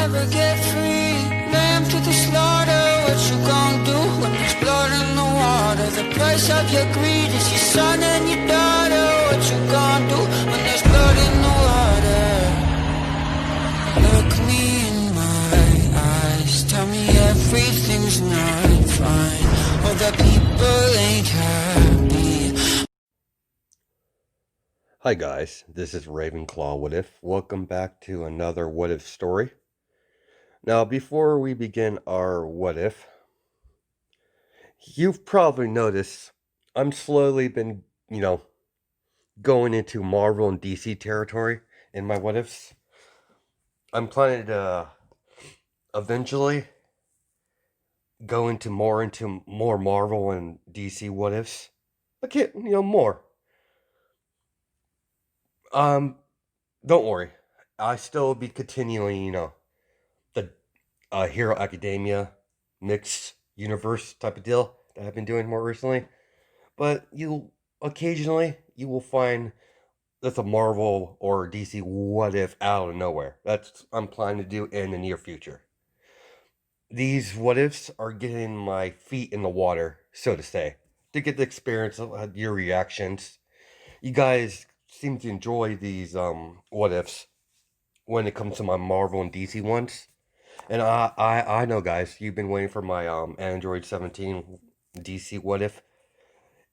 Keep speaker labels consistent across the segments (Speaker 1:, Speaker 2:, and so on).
Speaker 1: never get free. Lamb to the slaughter, what you gon' do when there's blood in the water? The price of your greed is your son and your daughter. What you gon' do when there's blood in the water? Look me in my eyes, tell me everything's not fine, or that people ain't happy.
Speaker 2: Hi guys, this is Ravenclaw What If. Welcome back to another What If story. Now, before we begin our What If, you've probably noticed I'm slowly been, going into Marvel and DC territory in my What Ifs. I'm planning to eventually go into more Marvel and DC What Ifs. Okay, more. Um, don't worry. I still be continuing, the Hero Academia mixed universe type of deal that I've been doing more recently. But occasionally you will find that's a Marvel or DC what if out of nowhere. That's I'm planning to do in the near future. These what ifs are getting my feet in the water, so to say, to get the experience of your reactions. You guys seem to enjoy these what ifs when it comes to my Marvel and DC ones. And I know, guys, you've been waiting for my Android 17 DC what if.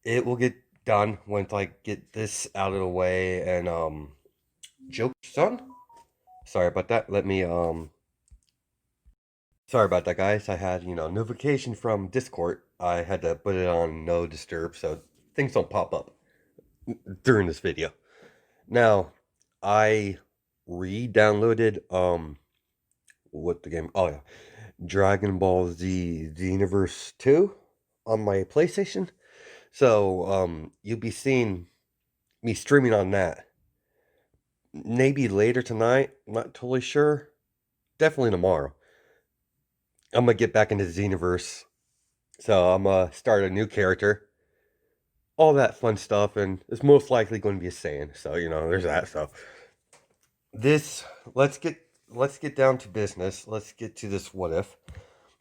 Speaker 2: It will get done once I get this out of the way. And joke, son. Sorry about that. Sorry about that, guys. I had notification from Discord. I had to put it on no disturb so things don't pop up during this video. Now, I re-downloaded what the game? Oh yeah, Dragon Ball Z Xenoverse 2 on my PlayStation. So, you'll be seeing me streaming on that. Maybe later tonight, I'm not totally sure. Definitely tomorrow. I'm gonna get back into Xenoverse. So I'm gonna start a new character. All that fun stuff, and it's most likely going to be a Saiyan. So, there's that. So this let's get down to business. Let's get to this what if.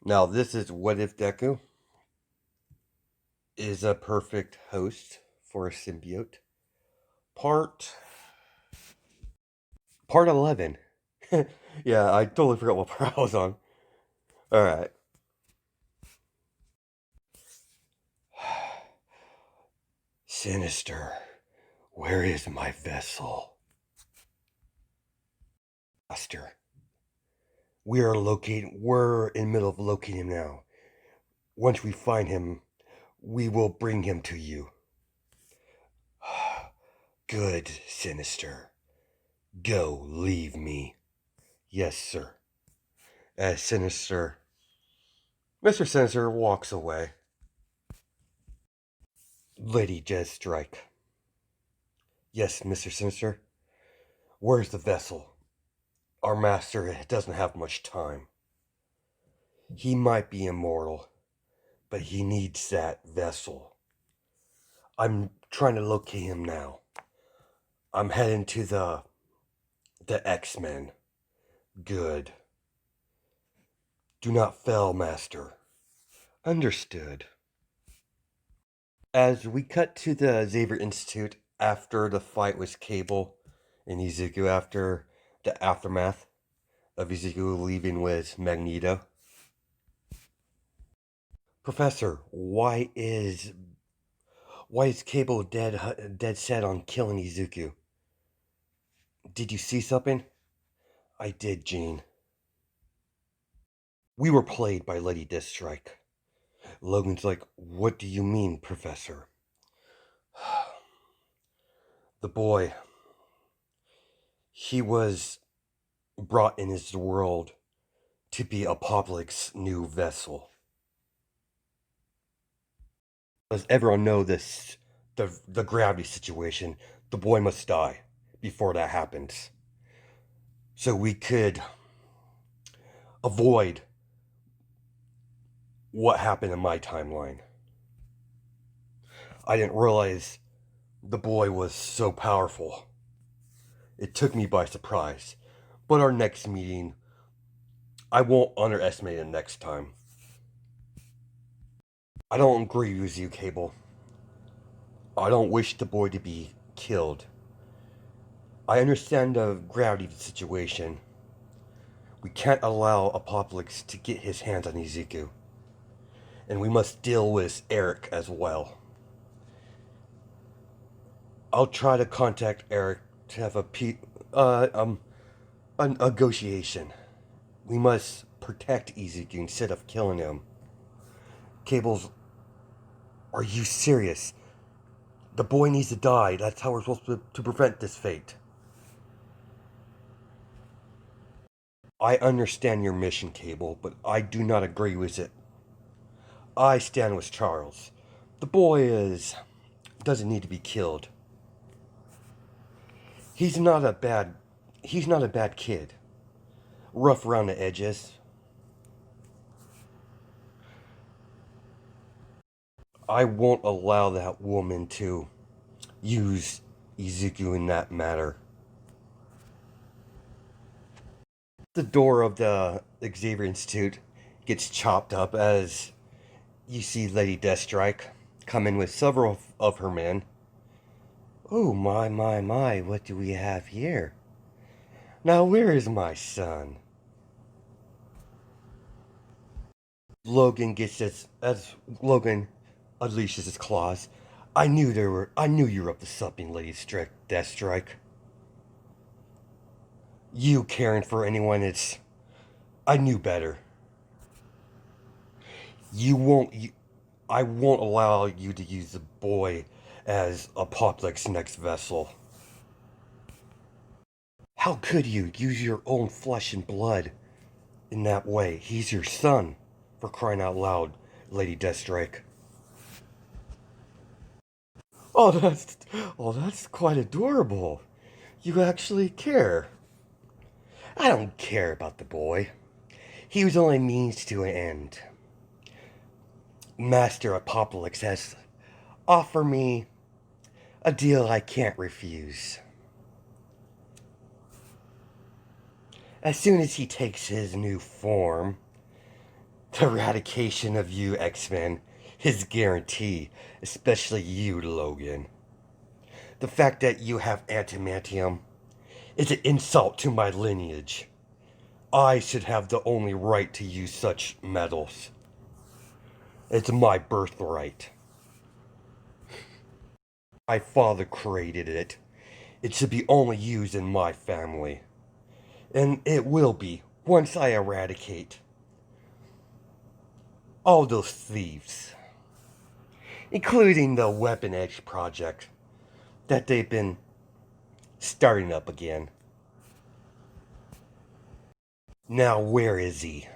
Speaker 2: Now this is what if Deku is a perfect host for a symbiote. Part 11. Yeah, I totally forgot what part I was on. All right. Sinister, where is my vessel? Master, we're in the middle of locating him now. Once we find him, we will bring him to you. Good, Sinister. Go, leave me. Yes, sir. As Mr. Sinister walks away. Lady Deathstrike. Yes, Mr. Sinister. Where's the vessel? Our master doesn't have much time. He might be immortal, but he needs that vessel. I'm trying to locate him now. I'm heading to the X-Men. Good. Do not fail, Master. Understood. As we cut to the Xavier Institute after the fight with Cable and Izuku, after the aftermath of Izuku leaving with Magneto. Professor, why is Cable dead set on killing Izuku? Did you see something? I did, Jean. We were played by Lady Deathstrike. Logan's like, what do you mean, Professor? The boy, he was brought in his world to be Apocalypse's new vessel. Does everyone know this? The gravity situation. The boy must die before that happens. So we could avoid what happened in my timeline. I didn't realize the boy was so powerful. It took me by surprise. But our next meeting I won't underestimate it next time. I don't agree with you, Cable. I don't wish the boy to be killed. I understand the gravity of the situation. We can't allow Apocalypse to get his hands on Izuku. And we must deal with Eric as well. I'll try to contact Eric to have a negotiation. We must protect Izuku instead of killing him. Cables, are you serious? The boy needs to die. That's how we're supposed to prevent this fate. I understand your mission, Cable, but I do not agree with it. I stand with Charles. The boy doesn't need to be killed. He's not a bad kid. Rough around the edges. I won't allow that woman to use Izuku in that matter. The door of the Xavier Institute gets chopped up as you see Lady Deathstrike come in with several of her men. Oh, my, what do we have here? Now, where is my son? Logan gets as Logan unleashes his claws. I knew you were up to something, Lady Deathstrike. You caring for anyone, I knew better. I won't allow you to use the boy as Apocalypse's next vessel. How could you use your own flesh and blood in that way? He's your son, for crying out loud, Lady Deathstrike. Oh, that's quite adorable. You actually care. I don't care about the boy. He was only means to an end. Master Apocalypse has offered me a deal I can't refuse. As soon as he takes his new form, the eradication of you X-Men is guaranteed, especially you, Logan. The fact that you have antimantium is an insult to my lineage. I should have the only right to use such metals. It's my birthright. My father created it. It should be only used in my family. And it will be once I eradicate all those thieves, including the Weapon Edge project that they've been starting up again. Now, where is he?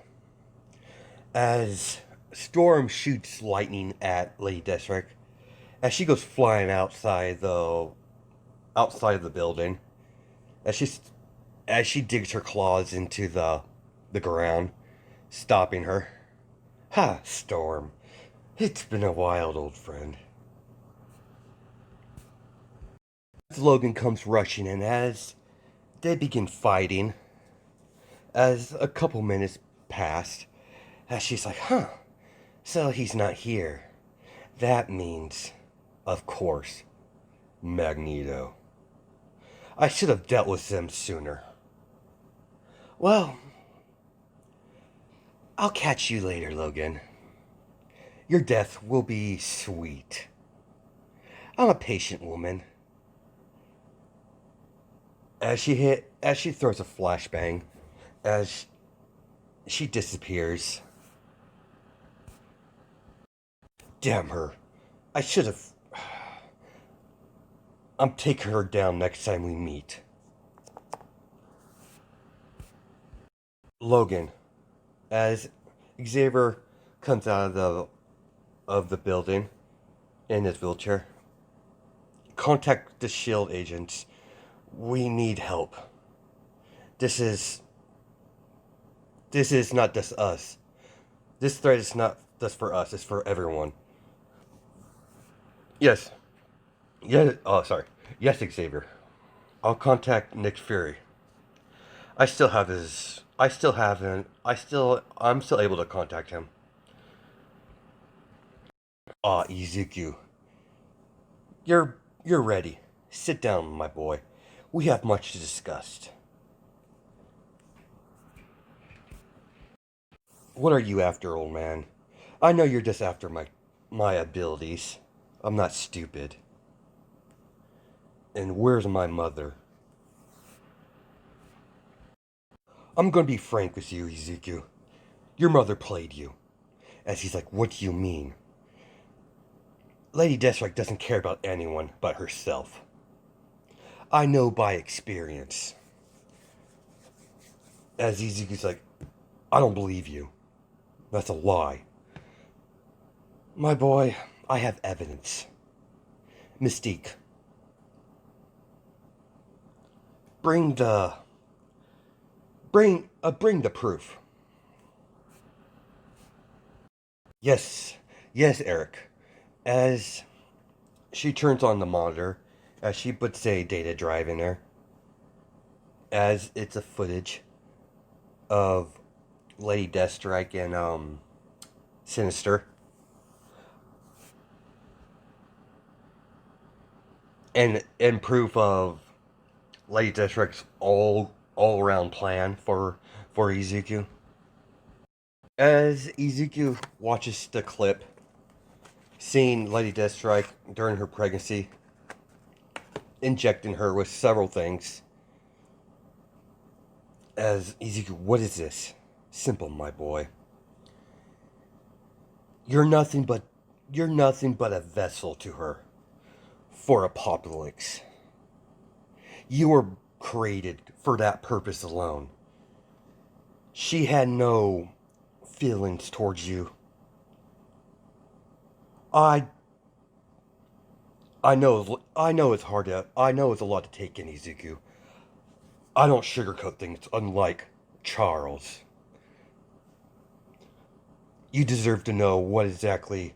Speaker 2: As Storm shoots lightning at Lady Deathstrike, as she goes flying outside of the building, as she digs her claws into the ground, stopping her. Ha, Storm. It's been a while, old friend. As Logan comes rushing in, as they begin fighting, as a couple minutes pass, as she's like, so he's not here. That means, of course, Magneto. I should have dealt with them sooner. Well, I'll catch you later, Logan. Your death will be sweet. I'm a patient woman. As she throws a flashbang, as she disappears. Damn her. I should have. I'm taking her down next time we meet. Logan, as Xavier comes out of the building in his wheelchair, contact the SHIELD agents. We need help. This is not just us. This threat is not just for us, it's for everyone. Yes. Yeah, oh, sorry. Yes, Xavier. I'll contact Nick Fury. I still have his I still haven't. I'm still able to contact him. Ah, Izuku, you're ready. Sit down, my boy. We have much to discuss. What are you after, old man? I know you're just after my abilities. I'm not stupid. And where's my mother? I'm gonna be frank with you, Izuku. Your mother played you. As he's like, what do you mean? Lady Deathstrike doesn't care about anyone but herself. I know by experience. As Izuku's like, I don't believe you. That's a lie. My boy, I have evidence. Mystique, bring the bring the proof. Yes, yes, Eric. As she turns on the monitor, as she puts a data drive in there, as it's a footage of Lady Deathstrike and Sinister, and proof of Lady Deathstrike's all around plan for Izuku. As Izuku watches the clip, seeing Lady Deathstrike during her pregnancy, injecting her with several things. As Izuku, what is this? Simple, my boy. You're nothing but you're nothing but a vessel to her for Apocalypse. You were created for that purpose alone. She had no feelings towards you. I I know it's hard to I know it's a lot to take in, Izuku. I don't sugarcoat things, unlike Charles. You deserve to know what exactly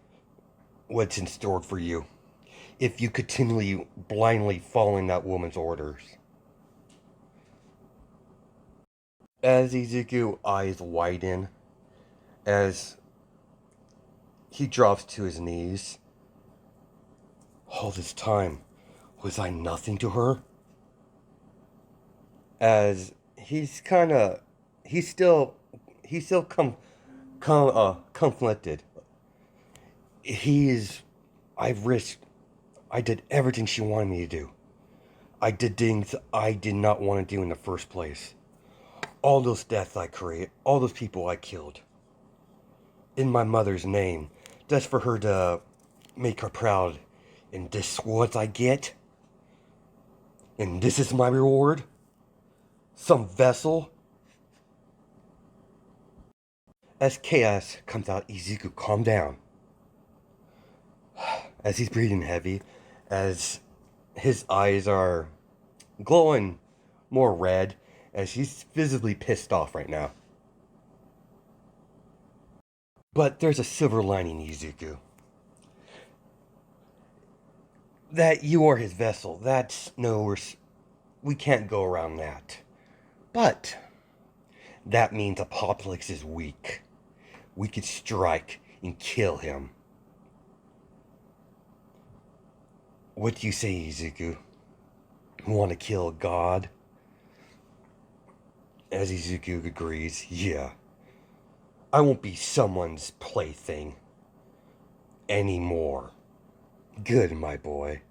Speaker 2: what's in store for you if you continually blindly following that woman's orders. As Izuku eyes widen, as he drops to his knees, all this time, was I nothing to her? As he's still, conflicted. He is, I've risked, I did everything she wanted me to do. I did things I did not want to do in the first place. All those deaths I created, all those people I killed. In my mother's name, just for her to make her proud. And this is what I get? And this is my reward? Some vessel? As chaos comes out, Izuku, calm down. As he's breathing heavy, as his eyes are glowing more red, as he's visibly pissed off right now. But there's a silver lining, Izuku. That you are his vessel. That's no, we can't go around that. But that means Apocalypse is weak. We could strike and kill him. What do you say, Izuku? You want to kill a god? As Izuku agrees, yeah. I won't be someone's plaything anymore. Good, my boy.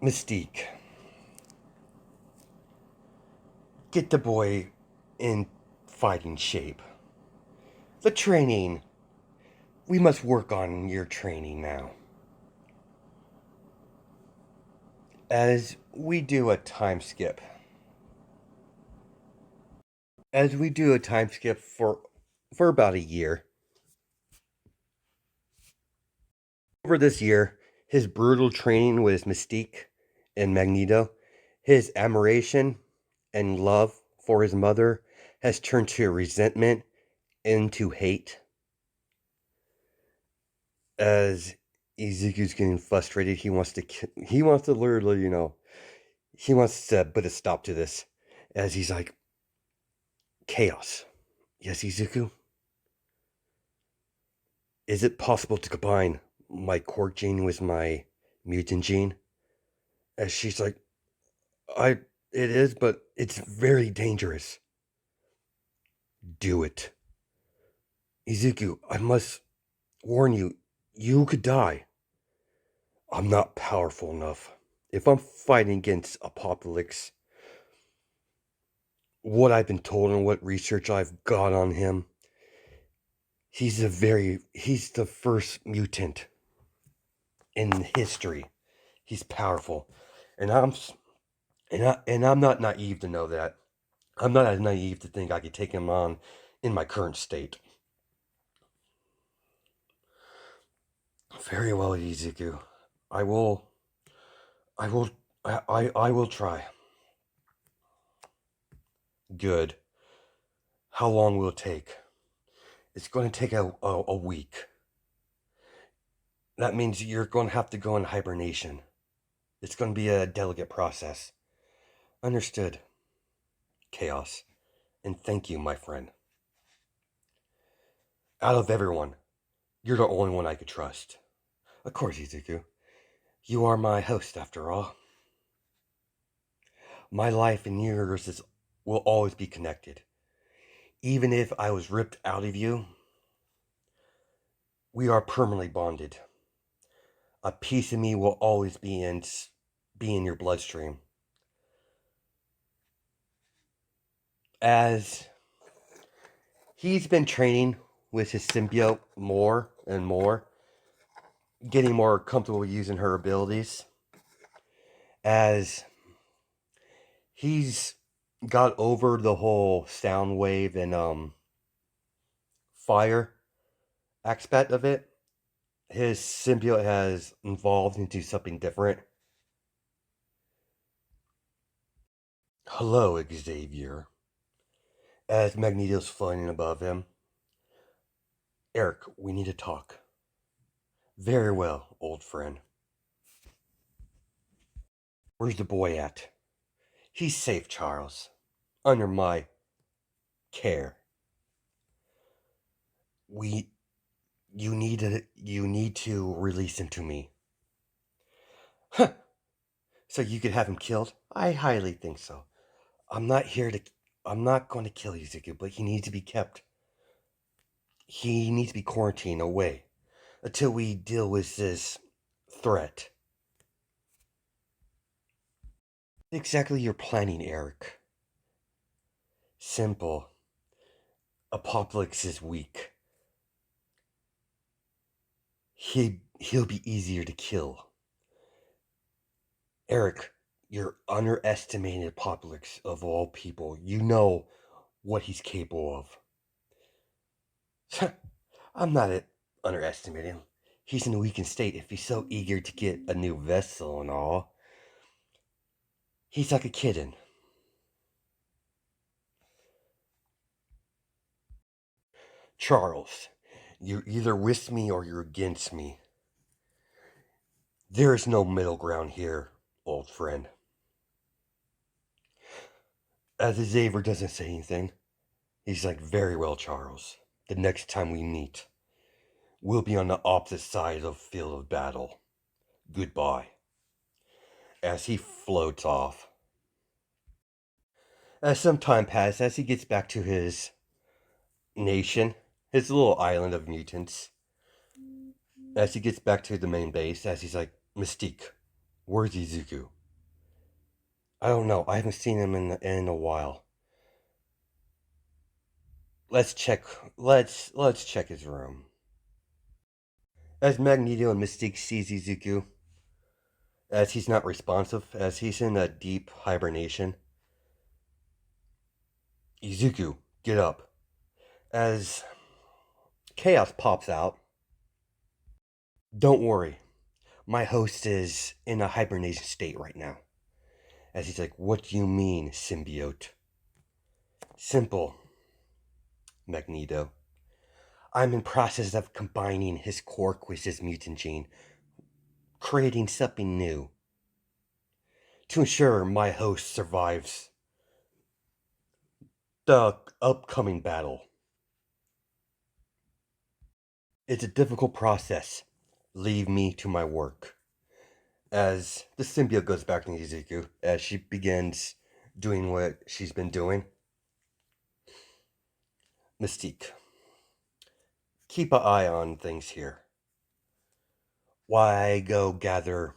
Speaker 2: Mystique, get the boy in fighting shape. The training, we must work on your training now. As we do a time skip. As we do a time skip for about a year. Over this year, his brutal training with Mystique and Magneto, his admiration and love for his mother has turned to resentment into hate. As Ezekiel's getting frustrated, he wants to literally, he wants to put a stop to this. As he's like, Chaos. Yes, Izuku? Is it possible to combine my quirk gene with my mutant gene? And she's like, it is, but it's very dangerous. Do it. Izuku, I must warn you, you could die. I'm not powerful enough. If I'm fighting against Apocalypse, what I've been told and what research I've got on him, he's the first mutant in history. He's powerful. And I'm not naive to know that. I'm not as naive to think I could take him on in my current state. Very well, Izuku. I will I will I will try. Good. How long will it take? It's going to take a week. That means you're going to have to go in hibernation. It's going to be a delicate process. Understood. Chaos. And thank you, my friend. Out of everyone, you're the only one I could trust. Of course, Izuku. You are my host, after all. My life and will always be connected. Even if I was ripped out of you, we are permanently bonded. A piece of me will always be in your bloodstream. As he's been training with his symbiote more and more, getting more comfortable using her abilities, as he's got over the whole sound wave and fire aspect of it, his symbiote has evolved into something different. Hello, Xavier. As Magneto's floating above him. Eric, we need to talk. Very well, old friend. Where's the boy at? He's safe, Charles. Under my care. We you need to release him to me. Huh. So you could have him killed? I highly think so. I'm not here to I'm not going to kill Yuzuki, but he needs to be kept. He needs to be quarantined away until we deal with this threat. Exactly you're planning, Eric. Simple. Apocalypse is weak. He'll be easier to kill. Eric, you're underestimating Apocalypse of all people. You know what he's capable of. I'm not underestimating him. He's in a weakened state if he's so eager to get a new vessel and all. He's like a kitten. Charles, you're either with me or you're against me. There is no middle ground here, old friend. As Xavier doesn't say anything, he's like, very well, Charles. The next time we meet, we'll be on the opposite side of the field of battle. Goodbye. As he floats off. As some time passes, as he gets back to his nation, his little island of mutants, as he gets back to the main base, as he's like, Mystique, where's Izuku? I don't know. I haven't seen him in a while. Let's check. Let's check his room. As Magneto and Mystique sees Izuku, as he's not responsive, as he's in a deep hibernation. Izuku, get up. As Chaos pops out. Don't worry. My host is in a hibernation state right now. As he's like, what do you mean, symbiote? Simple, Magneto. I'm in process of combining his quirk with his mutant gene, creating something new. To ensure my host survives The upcoming battle. It's a difficult process. Leave me to my work. As the symbiote goes back to Izuku, as she begins doing what she's been doing, Mystique, keep an eye on things here. Why go gather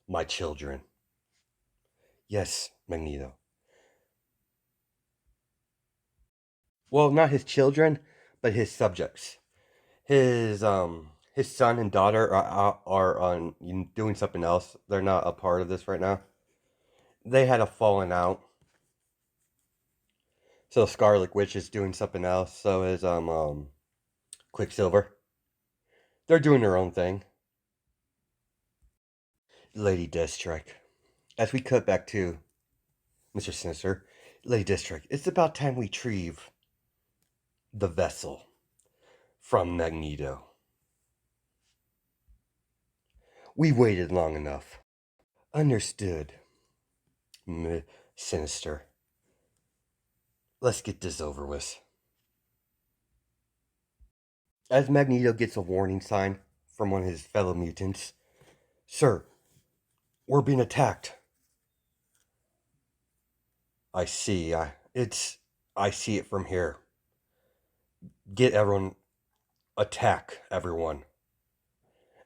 Speaker 2: my children? Yes, Magneto. Well, not his children, but his subjects. His son and daughter are on doing something else. They're not a part of this right now. They had a falling out. So Scarlet Witch is doing something else. So is Quicksilver. They're doing their own thing. Lady Deathstrike. As we cut back to Mr. Sinister, Lady Deathstrike, it's about time we retrieve the vessel from Magneto. We waited long enough. Understood, Sinister. Let's get this over with. As Magneto gets a warning sign from one of his fellow mutants, Sir, we're being attacked. I see. I see it from here. Get everyone. Attack everyone.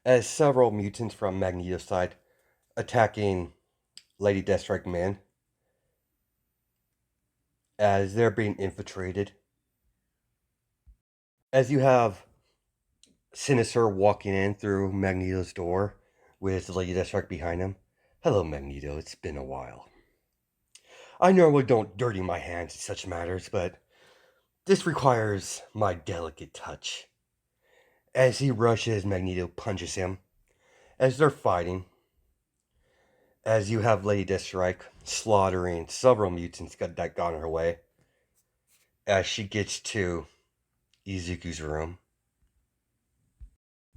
Speaker 2: As several mutants from Magneto's side attacking Lady Deathstrike Man, as they're being infiltrated. As you have Sinister walking in through Magneto's door with Lady Deathstrike behind him. Hello, Magneto. It's been a while. I normally don't dirty my hands in such matters, but this requires my delicate touch. As he rushes, Magneto punches him. As they're fighting, as you have Lady Deathstrike slaughtering several mutants that got in her way, as she gets to Izuku's room,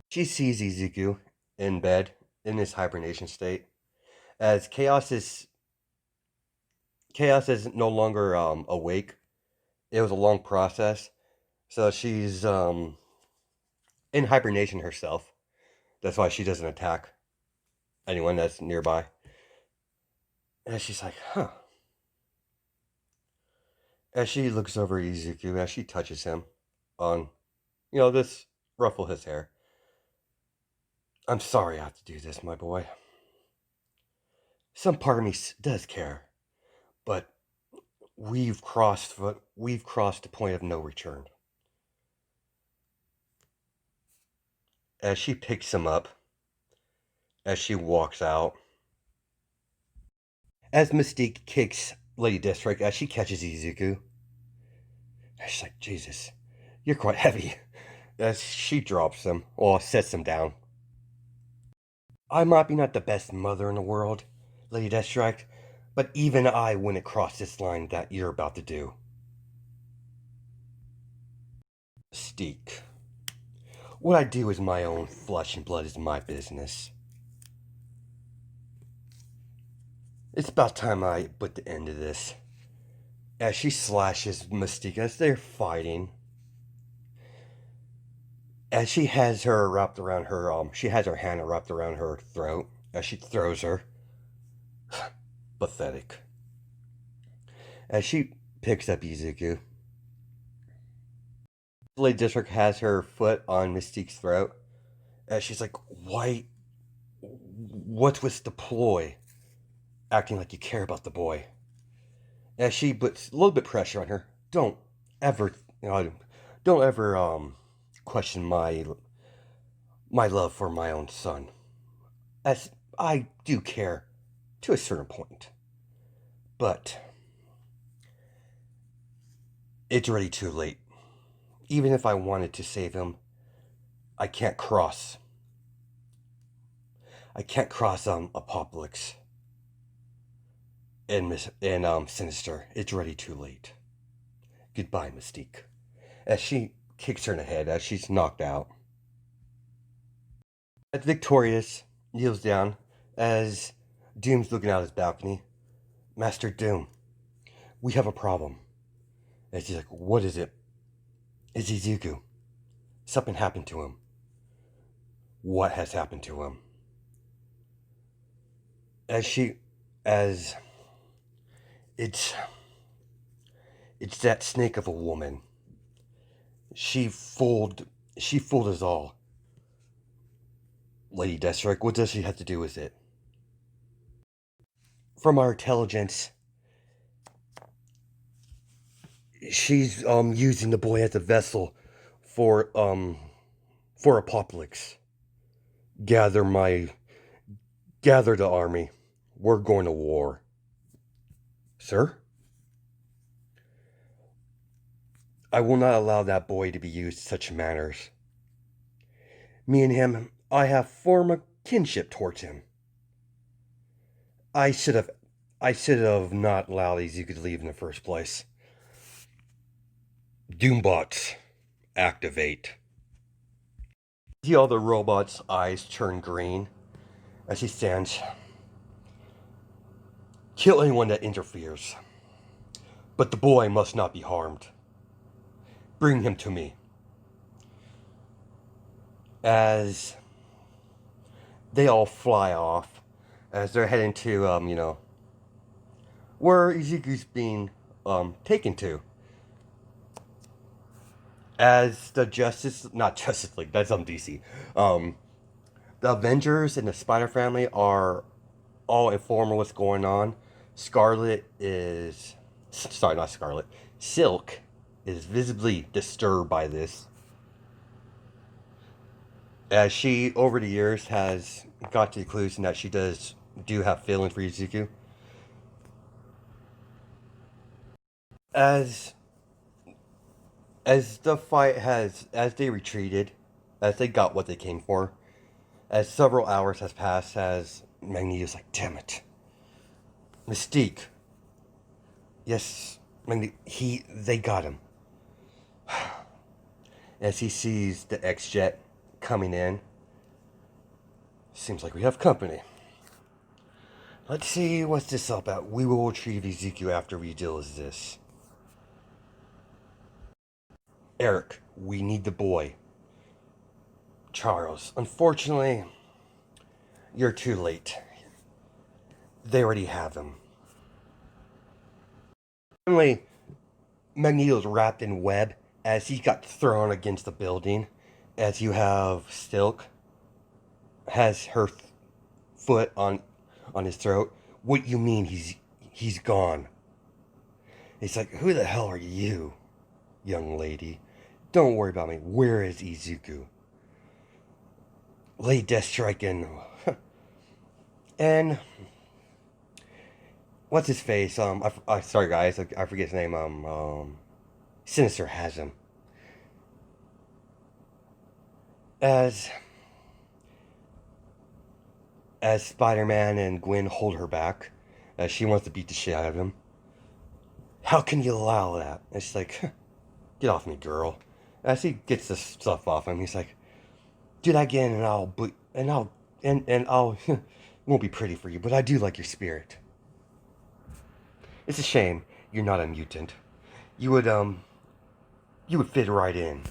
Speaker 2: she sees Izuku in bed in his hibernation state. As Chaos is no longer awake. It was a long process, so she's in hibernation herself. That's why she doesn't attack anyone that's nearby. And she's like, huh. As she looks over Izuku, as she touches him on, this ruffle his hair. I'm sorry I have to do this, my boy. Some part of me does care, but we've crossed the point of no return. As she picks him up, as she walks out, as Mystique kicks Lady Deathstrike, as she catches Izuku, she's like, Jesus, you're quite heavy. As she drops him, or sets him down. I might be not the best mother in the world, Lady Deathstrike, but even I wouldn't cross this line that you're about to do. Mystique. What I do is my own flesh and blood is my business. It's about time I put the end to this. As she slashes Mystique as they're fighting. As she has her wrapped around her, she has her hand wrapped around her throat as she throws her. Pathetic. As she picks up Izuku, Lady District has her foot on Mystique's throat. As she's like, why? What was the ploy? Acting like you care about the boy. As she puts a little bit of pressure on her. Don't ever, don't ever question my love for my own son. As I do care to a certain point. But it's already too late. Even if I wanted to save him, I can't cross. Apocalypse and Sinister. It's already too late. Goodbye, Mystique. As she kicks her in the head as she's knocked out. As Victorious kneels down as Doom's looking out his balcony. Master Doom, we have a problem. And she's like, what is it? It's Izuku. Something happened to him. What has happened to him? As it's that snake of a woman. She fooled us all. Lady Deathstrike, what does she have to do with it? From our intelligence, she's using the boy as a vessel for Apocalypse. Gather the army. We're going to war. Sir? I will not allow that boy to be used in such manners. Me and him, I have formed a kinship towards him. I should have not allowed Ezekiel to leave in the first place. Doombots, activate. See all the robots' eyes turn green as he stands. Kill anyone that interferes. But the boy must not be harmed. Bring him to me. As they all fly off, as they're heading to, where Ezekiel's being taken to. As the not Justice League, that's on DC. The Avengers and the Spider Family are all informed of what's going on. Not Scarlet. Silk is visibly disturbed by this, as she, over the years, has got to the conclusion that she do have feelings for Izuku. As as they retreated, as they got what they came for, as several hours has passed, as Magneto's like, damn it. Mystique. Yes, they got him. As he sees the X-Jet coming in, seems like we have company. Let's see what's this all about. We will retrieve Ezekiel after we deal with this. Eric, we need the boy. Charles, unfortunately, you're too late. They already have him. Suddenly, Magneto's wrapped in web as he got thrown against the building. As you have Silk has her foot on his throat. What you mean he's gone? It's like, who the hell are you, young lady? Don't worry about me. Where is Izuku? Lay Deathstrike in. And what's his face? Sorry guys, I forget his name. Sinister has him. As Spider-Man and Gwen hold her back, as she wants to beat the shit out of him. How can you allow that? And she's like, get off me, girl. As he gets the stuff off him, he's like, do that again, and I'll won't be pretty for you, but I do like your spirit. It's a shame you're not a mutant. You would fit right in.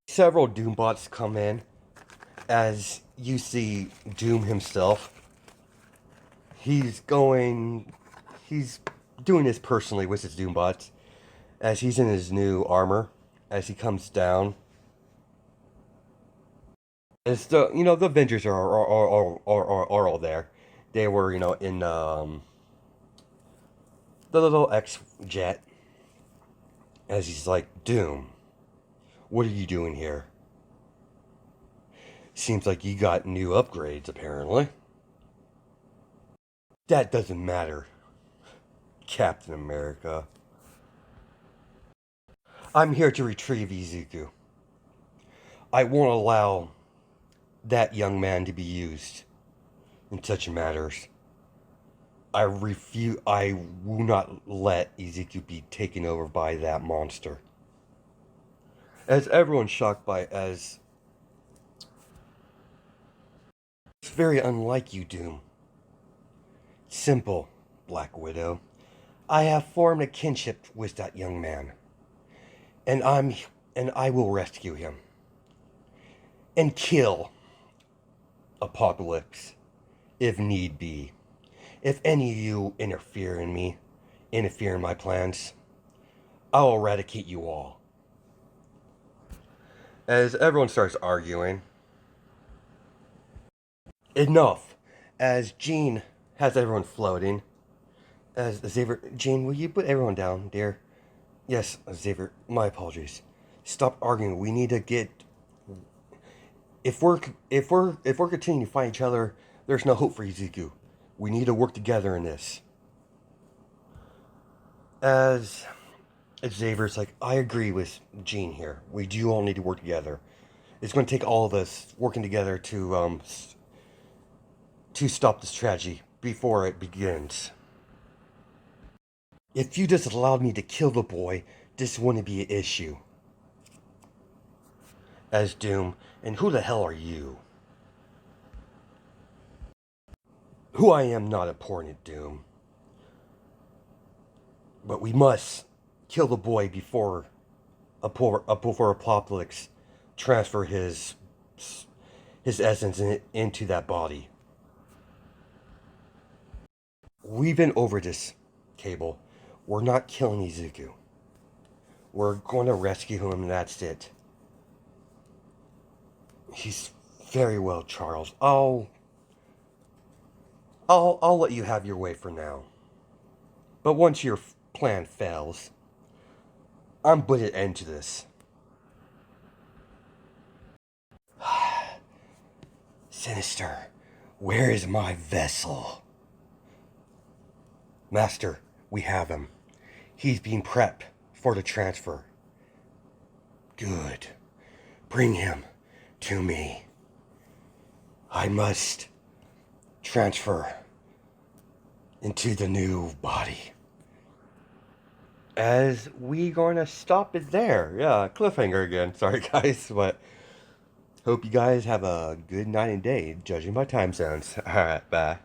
Speaker 2: Several Doombots come in, as you see Doom himself. He's doing this personally with his Doombots, as he's in his new armor, as he comes down. As the Avengers are all there. They were in the little X jet. As he's like, Doom, what are you doing here? Seems like you got new upgrades, apparently. That doesn't matter, Captain America. I'm here to retrieve Izuku. I won't allow that young man to be used in such matters. I will not let Izuku be taken over by that monster. As everyone's shocked as it's very unlike you, Doom. Simple, Black Widow. I have formed a kinship with that young man, and I will rescue him and kill Apocalypse if need be. If any of you interfere in my plans, I'll eradicate you all. As everyone starts arguing, enough. As Jean has everyone floating, as Xavier, Jean, will you put everyone down, dear? Yes, Xavier, my apologies. Stop arguing. We need to get. If we're continuing to fight each other, there's no hope for Izuku. We need to work together in this. As Xavier's like, I agree with Jean here. We do all need to work together. It's going to take all of us working together to stop this tragedy before it begins. If you just allowed me to kill the boy, this wouldn't be an issue. As Doom, and who the hell are you? Who I am not important, Doom. But we must kill the boy before Apocalypse transfer his essence into that body. We've been over this, Cable. We're not killing Izuku. We're going to rescue him, and that's it. He's very well, Charles. I'll let you have your way for now. But once your plan fails, I'm putting an end to this. Sinister, where is my vessel? Master, we have him. He's being prepped for the transfer. Good. Bring him to me. I must transfer into the new body. As we gonna stop it there. Yeah, cliffhanger again. Sorry guys, but hope you guys have a good night and day, judging by time zones. Alright, bye.